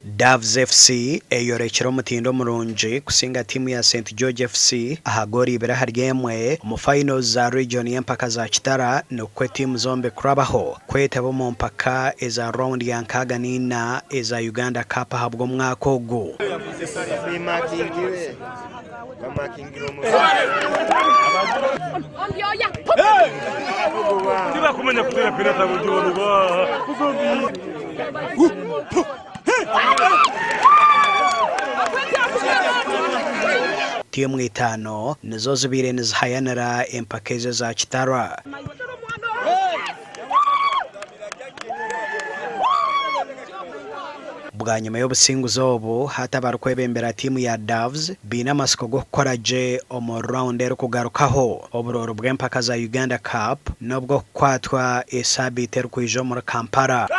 Doves FC eyorekera omutindo murungi kusinga timu ya St George FC ahagori ibera haryemwe mu finals za region y'empaka za Kitara nokwe timu zombi kurabaho kwetaba mu mpaka eza rawundi ya nkaga nina eza Uganda Cup habwo mwaka ogu. Timu itano nizo zibiri nizihayanira empaka ezo za Kitara. Bwa nyuma y'obusinguzi obu hatabaru kwebembera timu ya Doves bina amasiko go kukora gye omu round erikugarukaho oburoro bw'empaka za Uganda Cup nobwo kukwatwa esabiti erikwija muri Kampala.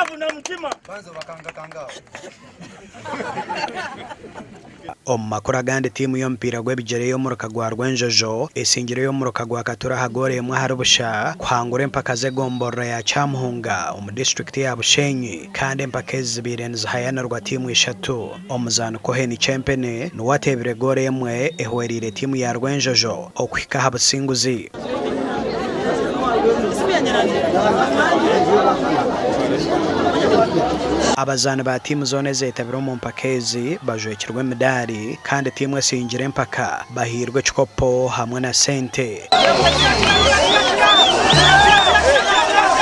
Omumakuru agandi timu y'omupiira gw'ebigyere y'omuruka gwa Rwenjojo esingire y'omuruka gwa Katura hagore emwe hari busha kuhangura empaka z'egomborra ya Kyamuhunga omu district ya Bushenyi kandi empaka ezibiri nizihayanirwa timu ishatu. Omuzaano Koheni Chempene niwatebire gora emwe ehwerire timu ya Rwenjojo okuhika ha businguzi. Abazaani ba timu zone zetabire mu mpaka ezi bajwekirwe emidari kandi timu esingire empaka bahirwe ekikopo hamwe na sente.